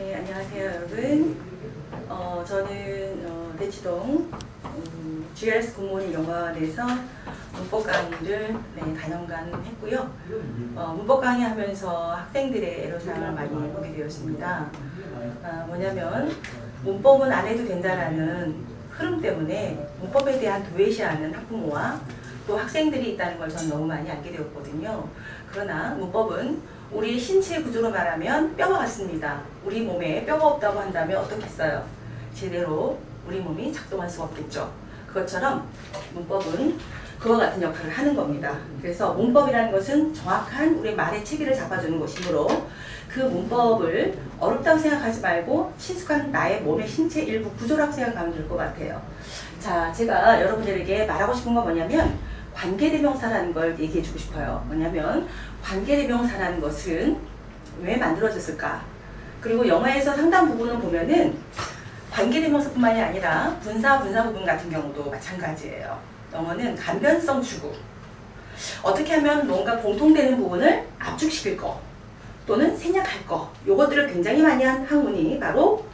네, 안녕하세요 여러분. 저는 대치동 GRS 공무원인 영화관에서 문법 강의를 단연간 했고요. 문법 강의 하면서 학생들의 애로사항을 많이 보게 되었습니다. 뭐냐면 문법은 안 해도 된다라는 흐름 때문에 문법에 대한 도외시하는 학부모와 또 학생들이 있다는 걸 저는 너무 많이 알게 되었거든요. 그러나 문법은 우리 신체 구조로 말하면 뼈와 같습니다. 우리 몸에 뼈가 없다고 한다면 어떻겠어요? 제대로 우리 몸이 작동할 수가 없겠죠. 그것처럼 문법은 그와 같은 역할을 하는 겁니다. 그래서 문법이라는 것은 정확한 우리 말의 체계를 잡아주는 것이므로 그 문법을 어렵다고 생각하지 말고 친숙한 나의 몸의 신체 일부 구조라고 생각하면 될 것 같아요. 자, 제가 여러분들에게 말하고 싶은 건 뭐냐면 관계대명사라는 걸 얘기해 주고 싶어요. 뭐냐면 관계대명사라는 것은 왜 만들어졌을까? 그리고 영화에서 상당 부분을 보면은 관계대명사뿐만이 아니라 분사 부분 같은 경우도 마찬가지예요. 영어는 간변성 추구. 어떻게 하면 뭔가 공통되는 부분을 압축시킬 거 또는 생략할 거, 요것들을 굉장히 많이 한 학문이 바로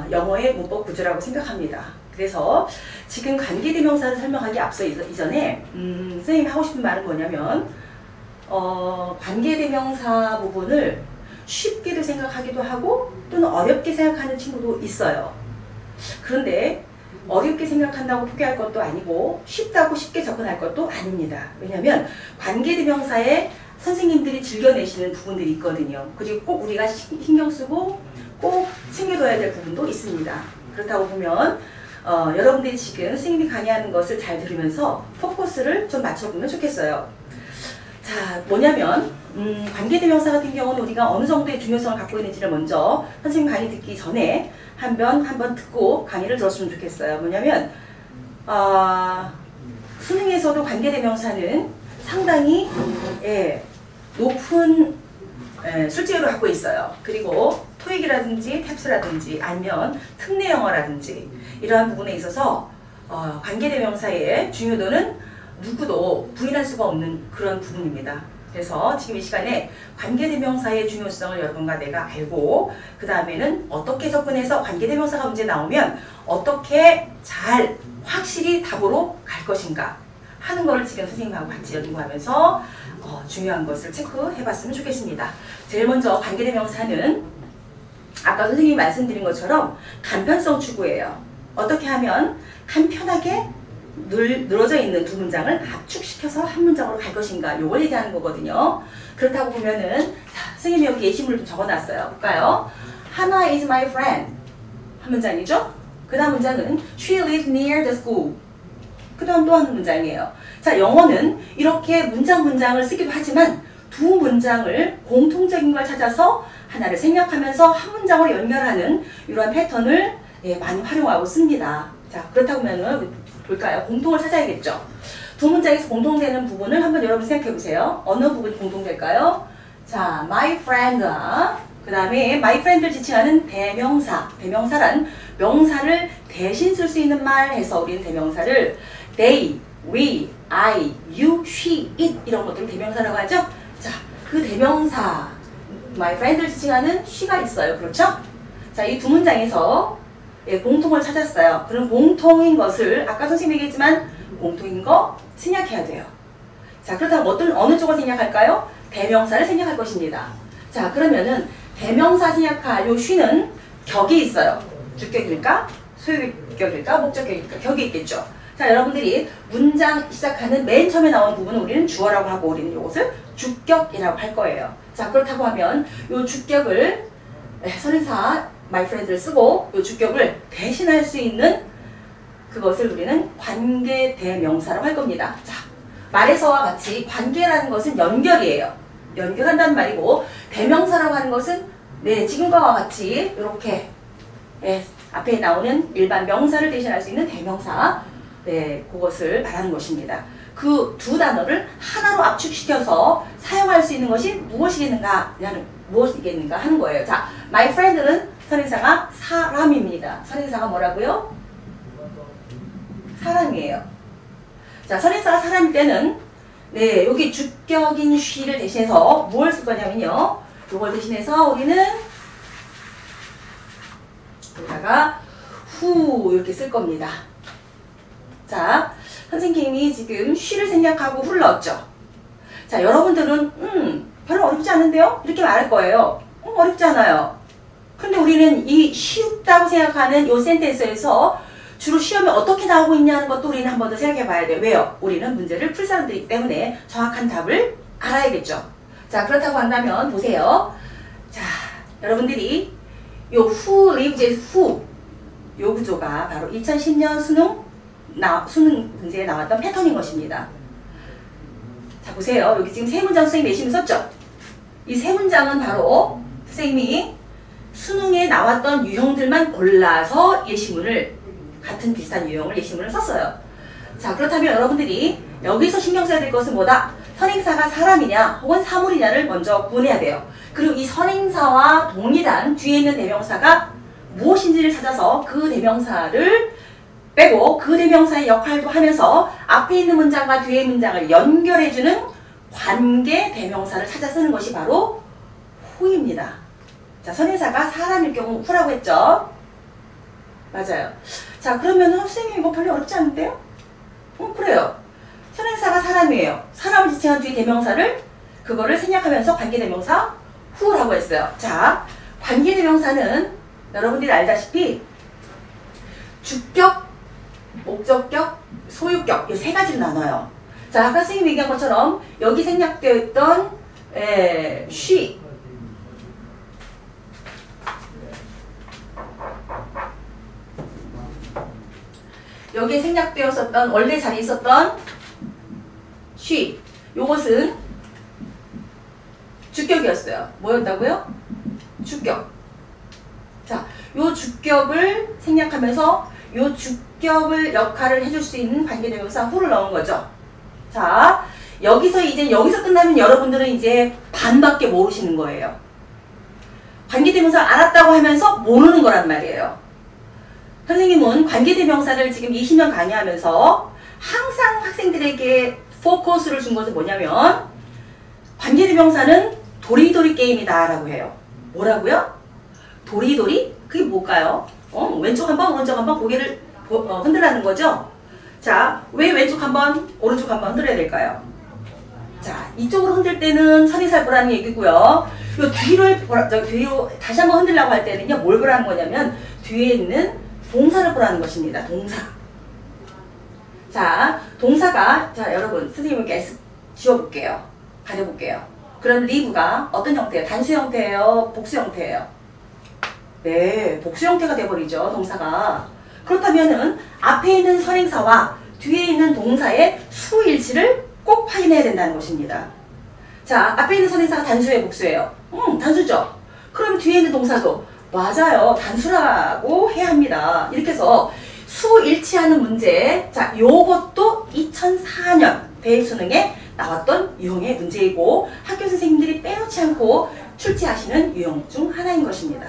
영어의 문법 구조라고 생각합니다. 그래서 지금 관계대명사를 설명하기 앞서 이전에 선생님이 하고 싶은 말은 뭐냐면 관계대명사 부분을 쉽게도 생각하기도 하고 또는 어렵게 생각하는 친구도 있어요. 그런데 어렵게 생각한다고 포기할 것도 아니고 쉽다고 쉽게 접근할 것도 아닙니다. 왜냐하면 관계대명사에 선생님들이 즐겨내시는 부분들이 있거든요. 그리고 꼭 우리가 신경 쓰고 꼭 챙겨둬야 될 부분도 있습니다. 그렇다고 보면 여러분들이 지금 선생님이 강의하는 것을 잘 들으면서 포커스를 좀 맞춰보면 좋겠어요. 자, 뭐냐면 관계대명사 같은 경우는 우리가 어느 정도의 중요성을 갖고 있는지를 먼저 선생님 강의 듣기 전에 한번 듣고 강의를 들었으면 좋겠어요. 뭐냐면 수능에서도 관계대명사는 상당히 높은 출제율을 갖고 있어요. 그리고 토익이라든지 탭스라든지 아니면 특례영어라든지 이러한 부분에 있어서 관계대명사의 중요도는 누구도 부인할 수가 없는 그런 부분입니다. 그래서 지금 이 시간에 관계대명사의 중요성을 여러분과 내가 알고 그 다음에는 어떻게 접근해서 관계대명사가 문제 나오면 어떻게 잘 확실히 답으로 갈 것인가 하는 거를 지금 선생님하고 같이 연구하면서 중요한 것을 체크해봤으면 좋겠습니다. 제일 먼저 관계대명사는 아까 선생님이 말씀드린 것처럼 간편성 추구예요. 어떻게 하면 간편하게 늘어져 있는 두 문장을 압축시켜서 한 문장으로 갈 것인가, 요걸 얘기하는 거거든요. 그렇다고 보면은 자, 선생님이 여기 예시물을 좀 적어놨어요. 볼까요? 하나 is my friend 한 문장이죠. 그 다음 문장은 she lives near the school. 그 다음 또 한 문장이에요. 자, 영어는 이렇게 문장을 쓰기도 하지만 두 문장을 공통적인 걸 찾아서 하나를 생략하면서 한 문장으로 연결하는 이러한 패턴을 많이 활용하고 씁니다. 자, 그렇다고 하면은 볼까요? 공통을 찾아야겠죠. 두 문장에서 공통되는 부분을 한번 여러분 생각해 보세요. 어느 부분이 공통될까요? 자, my friend. 그 다음에 my friend를 지칭하는 대명사. 대명사란 명사를 대신 쓸 수 있는 말 해서 우리는 대명사를 they, we, I, you, she, it 이런 것들을 대명사라고 하죠. 자, 그 대명사 my friend를 지칭하는 she가 있어요. 그렇죠? 자, 이 두 문장에서 공통을 찾았어요. 그럼 공통인 것을 아까 선생님이 얘기했지만 공통인 거 생략해야 돼요. 자, 그렇다면 어느 쪽을 생략할까요? 대명사를 생략할 것입니다. 자, 그러면은 대명사 생략할 요 쉬는 격이 있어요. 주격일까? 소유격일까? 목적격일까? 격이 있겠죠. 자, 여러분들이 문장 시작하는 맨 처음에 나온 부분은 우리는 주어라고 하고 우리는 이것을 주격이라고 할 거예요. 자, 그렇다고 하면 요 주격을 선행사 my friend를 쓰고 이 주격을 대신할 수 있는 그것을 우리는 관계대명사라고 할 겁니다. 자, 말에서와 같이 관계라는 것은 연결이에요. 연결한다는 말이고 대명사라고 하는 것은 지금과 같이 이렇게 앞에 나오는 일반 명사를 대신할 수 있는 대명사 그것을 말하는 것입니다. 그 두 단어를 하나로 압축시켜서 사용할 수 있는 것이 무엇이겠는가 하는 거예요. 자, my friend는 선행사가 사람입니다. 선행사가 뭐라고요? 사람이에요. 자, 선행사가 사람일 때는 여기 주격인 she를 대신해서 무엇을 쓸 거냐면요. 이걸 대신해서 우리는 선행사가 후 이렇게 쓸 겁니다. 자, 선생님이 지금 쉬를 생략하고 후를 넣었죠. 자, 여러분들은 별로 어렵지 않은데요? 이렇게 말할 거예요. 어렵지 않아요. 근데 우리는 이 쉽다고 생각하는 이 센텐스에서 주로 시험에 어떻게 나오고 있냐는 것도 우리는 한 번 더 생각해 봐야 돼요. 왜요? 우리는 문제를 풀 사람들이기 때문에 정확한 답을 알아야겠죠. 자, 그렇다고 한다면 보세요. 자, 여러분들이 요 who lives who 요 구조가 바로 2010년 수능 문제에 나왔던 패턴인 것입니다. 자, 보세요. 여기 지금 세 문장 선생님이 예시를 썼죠? 이 세 문장은 바로 선생님이 수능에 나왔던 유형들만 골라서 예시문을 같은 비슷한 유형을 예시문을 썼어요. 자, 그렇다면 여러분들이 여기서 신경 써야 될 것은 뭐다? 선행사가 사람이냐 혹은 사물이냐를 먼저 구분해야 돼요. 그리고 이 선행사와 동일한 뒤에 있는 대명사가 무엇인지를 찾아서 그 대명사를 빼고 그 대명사의 역할도 하면서 앞에 있는 문장과 뒤에 있는 문장을 연결해주는 관계 대명사를 찾아 쓰는 것이 바로 후입니다. 자, 선행사가 사람일 경우 후라고 했죠? 맞아요. 자, 그러면 선생님 이거 별로 어렵지 않은데요? 그래요. 선행사가 사람이에요. 사람을 지칭한 뒤에 대명사를 그거를 생략하면서 관계대명사 후라고 했어요. 자, 관계대명사는 여러분들이 알다시피 주격, 목적격, 소유격 이 세 가지로 나눠요. 자, 아까 선생님이 얘기한 것처럼 여기 생략되어 있던 she 여기에 생략되었었던 원래 자리에 있었던 she 요것은 주격이었어요. 뭐였다고요? 주격. 자, 요 주격을 생략하면서 요 주격을 역할을 해줄 수 있는 관계대명사 후를 넣은 거죠. 자, 여기서 끝나면 여러분들은 이제 반밖에 모르시는 거예요. 관계대명사 알았다고 하면서 모르는 거란 말이에요. 선생님은 관계대명사를 지금 20년 강의하면서 항상 학생들에게 포커스를 준 것은 뭐냐면 관계대명사는 도리도리 게임이다 라고 해요. 뭐라고요? 도리도리? 그게 뭘까요? 왼쪽 한번 오른쪽 한번 고개를 흔들라는 거죠? 자, 왜 왼쪽 한번 오른쪽 한번 흔들어야 될까요? 자, 이쪽으로 흔들 때는 선행사를 보라는 얘기고요. 요 뒤로 다시 한번 흔들라고 할 때는요, 뭘 보라는 거냐면 뒤에 있는 동사를 보라는 것입니다. 동사. 자, 동사가 여러분 선생님께 지워볼게요. 가려볼게요. 그럼 live가 어떤 형태예요? 단수 형태예요? 복수 형태예요? 네, 복수 형태가 돼버리죠. 동사가. 그렇다면은 앞에 있는 선행사와 뒤에 있는 동사의 수일치를 꼭 확인해야 된다는 것입니다. 자, 앞에 있는 선행사가 단수예요? 복수예요? 단수죠. 그럼 뒤에 있는 동사도 맞아요. 단수라고 해야 합니다. 이렇게 해서 수일치하는 문제, 자, 요것도 2004년 대입수능에 나왔던 유형의 문제이고 학교 선생님들이 빼놓지 않고 출제하시는 유형 중 하나인 것입니다.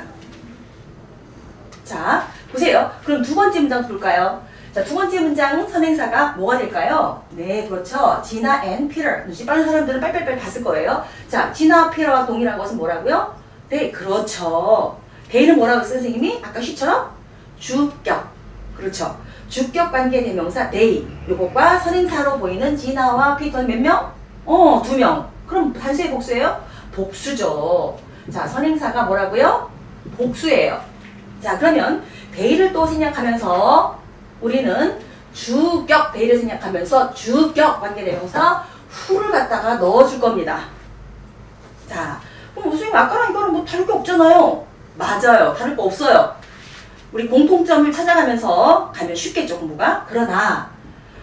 자, 보세요. 그럼 두 번째 문장 볼까요? 자, 두 번째 문장 선행사가 뭐가 될까요? 네, 그렇죠. 지나 and Peter. 눈치 빠른 사람들은 빨빨빨 봤을 거예요. 자, 지나 Peter와 동일한 것은 뭐라고요? 네, 그렇죠. 대는 뭐라고 했어요, 선생님이? 아까 she처럼? 주격. 그렇죠. 주격 관계 대명사 they. 요것과 선행사로 보이는 지나와 피터는 몇 명? 2명. 그럼 단수의 복수예요? 복수죠. 자, 선행사가 뭐라고요? 복수예요. 자, 그러면 they를 또 생략하면서 우리는 주격 they를 생략하면서 주격 관계 대명사 who를 갖다가 넣어줄 겁니다. 자, 그럼 선생님 아까랑 이거는 뭐 다를 게 없잖아요. 맞아요. 다를 거 없어요. 우리 공통점을 찾아가면서 가면 쉽겠죠, 공부가. 그러나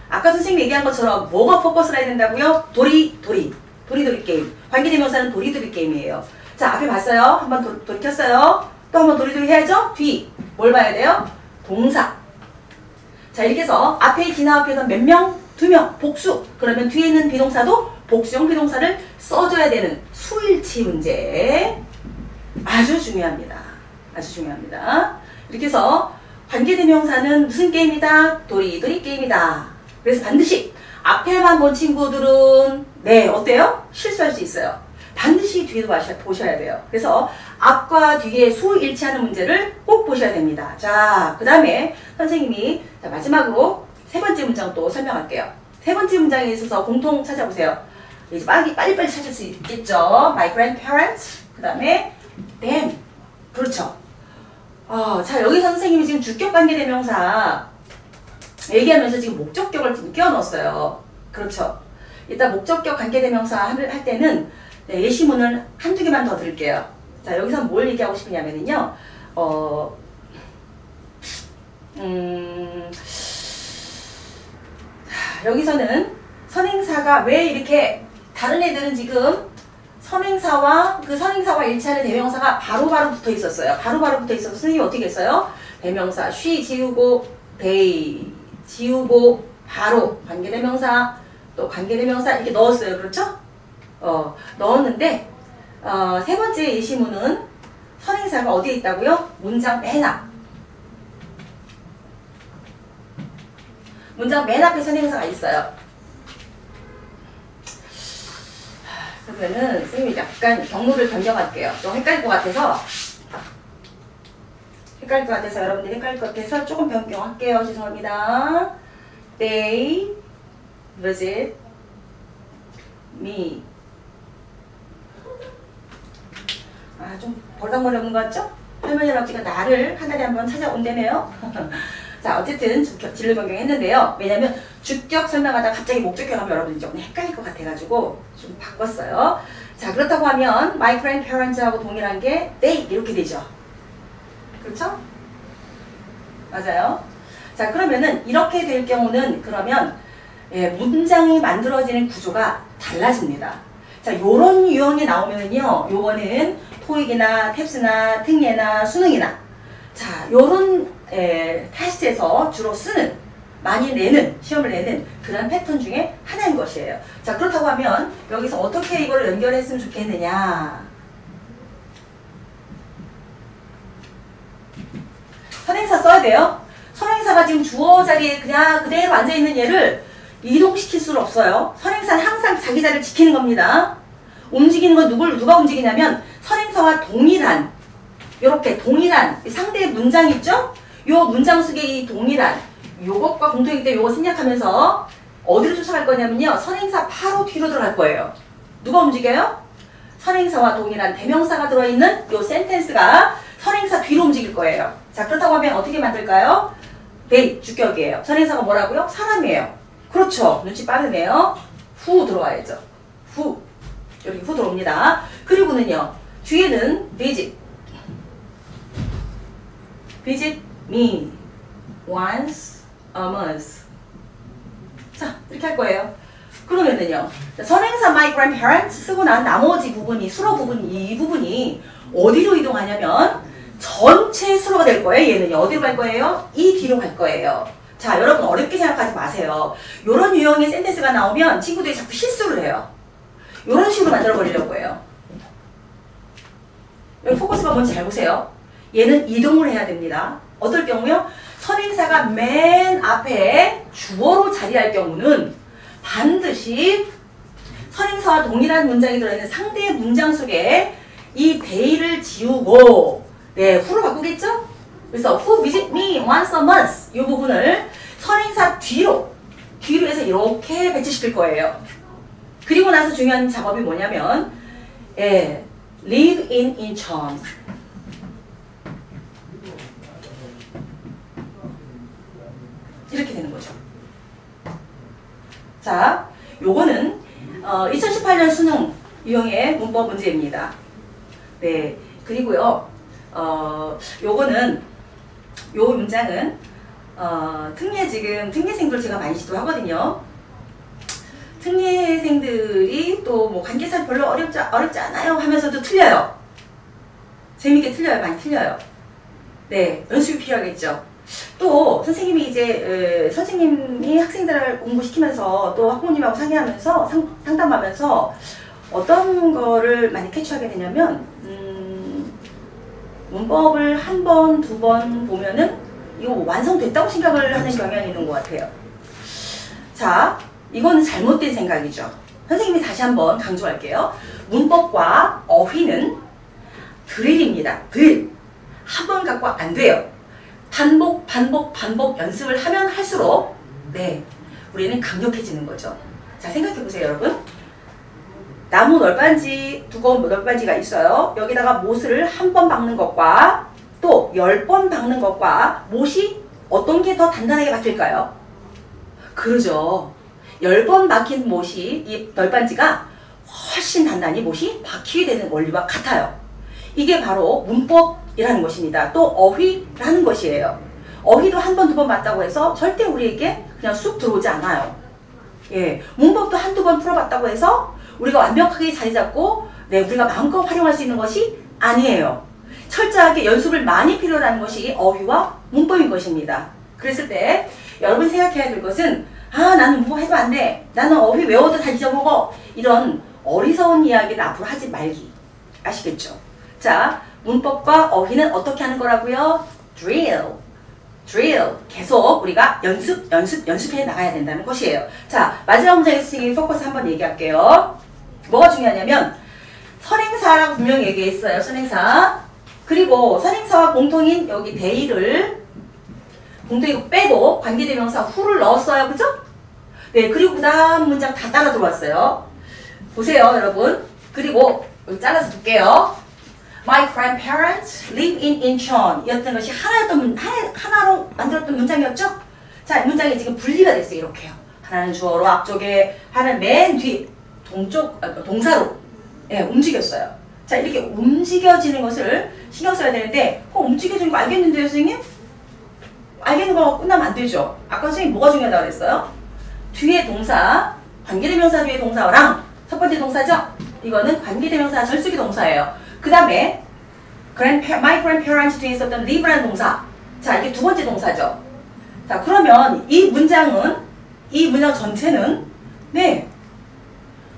아까 선생님이 얘기한 것처럼 뭐가 포커스가 해야 된다고요? 도리도리 게임. 관계대명사는 도리도리 게임이에요. 자, 앞에 봤어요? 한번 돌이켰어요? 또 한번 도리도리 해야죠? 뒤. 뭘 봐야 돼요? 동사. 자, 이렇게 해서 앞에 지나 앞에서 몇 명? 2명. 복수. 그러면 뒤에 있는 비동사도 복수형 비동사를 써줘야 되는 수일치 문제. 아주 중요합니다. 아주 중요합니다. 이렇게 해서 관계대명사는 무슨 게임이다? 도리도리 게임이다. 그래서 반드시 앞에만 본 친구들은 네, 어때요? 실수할 수 있어요. 반드시 뒤에도 보셔야 돼요. 그래서 앞과 뒤에 수 일치하는 문제를 꼭 보셔야 됩니다. 자, 그 다음에 선생님이 마지막으로 세 번째 문장 또 설명할게요. 세 번째 문장에 있어서 공통 찾아보세요. 이제 빨리빨리 찾을 수 있겠죠. My grandparents, 그 다음에 them. 그렇죠. 자, 여기 선생님이 지금 주격 관계대명사 얘기하면서 지금 목적격을 지금 끼워 넣었어요. 그렇죠. 일단 목적격 관계대명사 할 때는 네, 예시문을 한두 개만 더 드릴게요. 자, 여기서 뭘 얘기하고 싶으냐면요. 여기서는 선행사가 왜 이렇게 다른 애들은 지금 선행사와 그 선행사와 일치하는 대명사가 바로바로 붙어 있었어요. 바로바로 붙어 있어서 선생님이 어떻게 했어요? 대명사 she 지우고 they 지우고 바로 관계대명사 또 관계대명사 이렇게 넣었어요. 그렇죠? 넣었는데 세 번째 예시문은 선행사가 어디에 있다고요? 문장 맨 앞. 문장 맨 앞에 선행사가 있어요. 그러면은 선생님이 약간 경로를 변경할게요. 좀 헷갈릴 것 같아서 여러분들이 헷갈릴 것 같아서 조금 변경할게요. 죄송합니다. They visit me. 좀 벌렁거리 없는 것 같죠? 할머니 할아버지가 나를 한 달에 한 번 찾아온다네요. 자, 어쨌든 진로 변경했는데요. 왜냐면 주격 설명하다가 갑자기 목적격 하면 여러분이 조금 헷갈릴 것 같아가지고 좀 바꿨어요. 자, 그렇다고 하면 my grandparents하고 동일한 게 they 이렇게 되죠. 그렇죠? 맞아요. 자, 그러면은 이렇게 될 경우는 그러면 문장이 만들어지는 구조가 달라집니다. 자, 요런 유형이 나오면은요, 요거는 토익이나 탭스나 특례나 수능이나 자, 요런 테스트에서 주로 쓰는 많이 내는 시험을 내는 그런 패턴 중에 하나인 것이에요. 자, 그렇다고 하면 여기서 어떻게 이걸 연결했으면 좋겠느냐. 선행사 써야 돼요. 선행사가 지금 주어 자리에 그냥 그대로 앉아있는 얘를 이동시킬 수는 없어요. 선행사는 항상 자기 자리를 지키는 겁니다. 움직이는 건 누가 움직이냐면 선행사와 동일한 요렇게 동일한 상대의 문장 있죠? 요 문장 속의 이 동일한 요것과 공통이기 때문에 요거 생략하면서 어디로 쫓아갈 거냐면요. 선행사 바로 뒤로 들어갈 거예요. 누가 움직여요? 선행사와 동일한 대명사가 들어있는 요 센텐스가 선행사 뒤로 움직일 거예요. 자, 그렇다고 하면 어떻게 만들까요? they 주격이에요. 선행사가 뭐라고요? 사람이에요. 그렇죠. 눈치 빠르네요. 후 들어와야죠. 후. 여기 후 들어옵니다. 그리고는요. 뒤에는 visit. visit me once a month. 자, 이렇게 할 거예요. 그러면은요. 선행사 my grandparents 쓰고 난 나머지 부분이 수로 부분이 이 부분이 어디로 이동하냐면 전체 수로가 될 거예요. 얘는요. 어디로 갈 거예요? 이 뒤로 갈 거예요. 자, 여러분 어렵게 생각하지 마세요. 요런 유형의 센텐스가 나오면 친구들이 자꾸 실수를 해요. 요런 식으로 만들어 버리려고 해요. 여기 포커스가 뭔지 잘 보세요. 얘는 이동을 해야 됩니다. 어떨 경우요? 선행사가 맨 앞에 주어로 자리할 경우는 반드시 선행사와 동일한 문장이 들어있는 상대의 문장 속에 이 they를 지우고 who로 바꾸겠죠? 그래서 who visit me once a month 이 부분을 선행사 뒤로 해서 이렇게 배치시킬 거예요. 그리고 나서 중요한 작업이 뭐냐면 live in 인천 이렇게 되는 거죠. 자, 요거는 2018년 수능 유형의 문법 문제입니다. 네, 그리고요, 요거는 요 문장은 지금 특례생들 제가 많이 지도하거든요. 특례생들이 또 뭐 관계사 별로 어렵지 않아요 하면서도 틀려요. 재밌게 틀려요. 많이 틀려요. 네, 연습이 필요하겠죠. 또 선생님이 이제 선생님이 학생들을 공부시키면서 또 학부모님하고 상의하면서 상담하면서 어떤 거를 많이 캐치하게 되냐면 문법을 한 번, 두 번 보면은 이거 완성됐다고 생각을 하는 경향이 있는 것 같아요. 자, 이거는 잘못된 생각이죠. 선생님이 다시 한번 강조할게요. 문법과 어휘는 드릴입니다. 드릴. 한 번 갖고 안 돼요. 반복, 반복, 반복 연습을 하면 할수록 네, 우리는 강력해지는 거죠. 자, 생각해보세요, 여러분. 나무 널빤지, 두꺼운 널빤지가 있어요. 여기다가 못을 한 번 박는 것과 또 10번 박는 것과 못이 어떤 게 더 단단하게 박힐까요? 그러죠. 10번 박힌 못이, 이 널빤지가 훨씬 단단히 못이 박히게 되는 원리와 같아요. 이게 바로 문법이라는 것입니다. 또 어휘라는 것이에요. 어휘도 한 번, 두 번 맞다고 해서 절대 우리에게 그냥 쑥 들어오지 않아요. 예, 문법도 한두 번 풀어봤다고 해서 우리가 완벽하게 자리 잡고 네, 우리가 마음껏 활용할 수 있는 것이 아니에요. 철저하게 연습을 많이 필요로 하는 것이 어휘와 문법인 것입니다. 그랬을 때 여러분이 생각해야 될 것은 나는 문법 해도 안 돼. 나는 어휘 외워도 다 잊어먹어. 이런 어리석은 이야기를 앞으로 하지 말기. 아시겠죠? 자, 문법과 어휘는 어떻게 하는 거라고요? drill. 계속 우리가 연습해 나가야 된다는 것이에요. 자, 마지막 문장에서 선생님이 포커스 한번 얘기할게요. 뭐가 중요하냐면 선행사라고 분명히 얘기했어요. 선행사. 그리고 선행사와 공통인 여기 데이를 공통이고 빼고 관계대명사 who를 넣었어요. 그죠? 네, 그리고 그 다음 문장 다 따라 들어왔어요. 보세요, 여러분. 그리고 여기 잘라서 볼게요. My grandparents live in Incheon 이었던 것이 하나로 만들었던 문장이었죠? 자, 문장이 지금 분리가 됐어요. 이렇게요. 하나는 주어로 앞쪽에, 하나는 맨 뒤, 동사로 예, 움직였어요. 자, 이렇게 움직여지는 것을 신경 써야 되는데 움직여지는 거 알겠는데요, 선생님? 알겠는 거 끝나면 안 되죠. 아까 선생님 뭐가 중요하다고 그랬어요? 뒤에 동사, 관계대명사 뒤에 동사랑 첫 번째 동사죠? 이거는 관계대명사 절수기 동사예요. 그 다음에 my grandparents 뒤에 있었던 live라는 동사. 자, 이게 두 번째 동사죠. 자, 그러면 이 문장 전체는 네,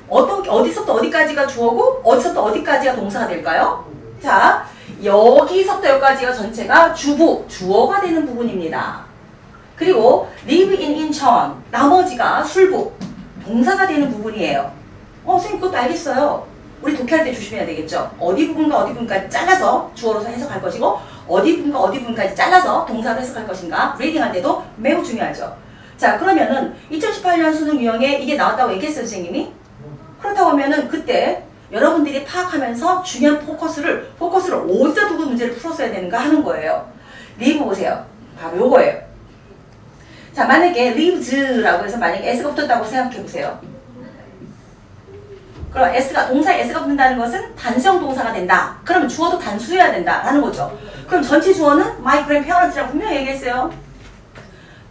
어디서부터 어디까지가 주어고 어디서부터 어디까지가 동사가 될까요? 자, 여기서부터 여기까지가 전체가 주어가 되는 부분입니다. 그리고 live in Incheon 나머지가 술부 동사가 되는 부분이에요. 선생님 그것도 알겠어요. 우리 독해할 때 조심해야 되겠죠. 어디 부분과 어디 부분까지 잘라서 주어로서 해석할 것이고 어디 부분과 어디 부분까지 잘라서 동사로 해석할 것인가 리딩할 때도 매우 중요하죠. 자, 그러면은 2018년 수능 유형에 이게 나왔다고 얘기했어요, 선생님이. 그렇다고 하면은 그때 여러분들이 파악하면서 중요한 포커스를 어디다 두고 문제를 풀었어야 되는가 하는 거예요. 리브 보세요. 바로 요거예요. 자, 만약에 lives라고 해서 만약에 s가 붙었다고 생각해 보세요. 그럼 동사에 s가 붙는다는 것은 단수형 동사가 된다. 그러면 주어도 단수여야 된다라는 거죠. 그럼 전체 주어는 my grandparents라고 분명히 얘기했어요.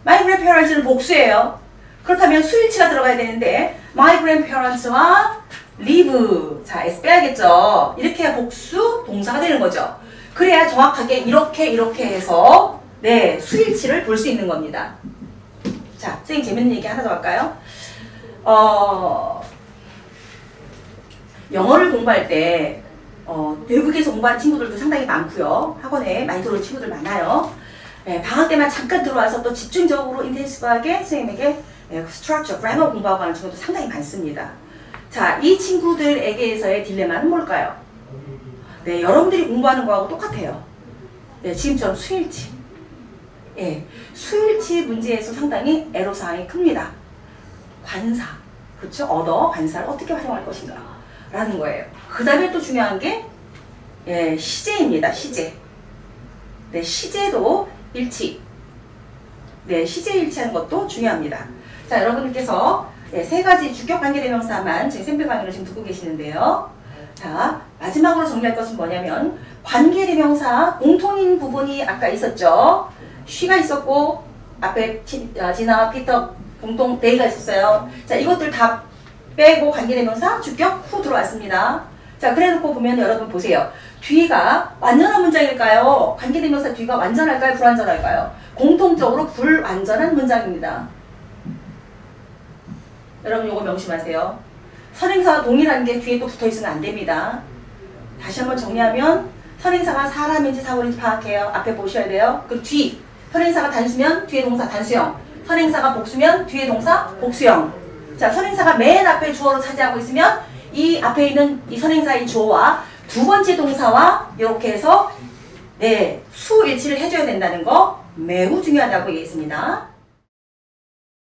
my grandparents는 복수예요. 그렇다면 수일치가 들어가야 되는데 my grandparents와 live. 자, s 빼야겠죠. 이렇게 해야 복수 동사가 되는 거죠. 그래야 정확하게 이렇게 해서 네, 수일치를 볼 수 있는 겁니다. 자, 선생님 재밌는 얘기 하나 더 할까요? 영어를 공부할 때 외국에서 공부하는 친구들도 상당히 많고요. 학원에 많이 들어오는 친구들 많아요. 네, 방학 때만 잠깐 들어와서 또 집중적으로 인텐시브하게 선생님에게 스트럭처, 그래머 공부하고 하는 친구도 상당히 많습니다. 자, 이 친구들에게서의 딜레마는 뭘까요? 네, 여러분들이 공부하는 거하고 똑같아요. 네, 지금처럼 수일치. 예, 수일치 문제에서 상당히 애로사항이 큽니다. 관사, 그렇죠? 관사를 어떻게 활용할 것인가 라는 거예요. 그 다음에 또 중요한 게 시제입니다. 시제. 네, 시제도 일치. 네, 시제 일치하는 것도 중요합니다. 자, 여러분들께서 세 가지 주격 관계대명사만 제 샘플 강의를 지금 듣고 계시는데요. 자, 마지막으로 정리할 것은 뭐냐면 관계대명사 공통인 부분이 아까 있었죠. she가 있었고 앞에 지나와 피터 공통 they가 있었어요. 자, 이것들 다 빼고 관계대명사 주격 who 들어왔습니다. 자, 그래놓고 보면 여러분 보세요. 뒤가 완전한 문장일까요? 관계대명사 뒤가 완전할까요? 불완전할까요? 공통적으로 불완전한 문장입니다. 여러분 요거 명심하세요. 선행사와 동일한 게 뒤에 또 붙어있으면 안 됩니다. 다시 한번 정리하면 선행사가 사람인지 사물인지 파악해요. 앞에 보셔야 돼요. 그리고 뒤. 선행사가 단수면 뒤에 동사 단수형. 선행사가 복수면 뒤에 동사 복수형. 자, 선행사가 맨 앞에 주어로 차지하고 있으면 이 앞에 있는 이 선행사의 주어와 두 번째 동사와 이렇게 해서 네, 수일치를 해줘야 된다는 거 매우 중요하다고 얘기했습니다.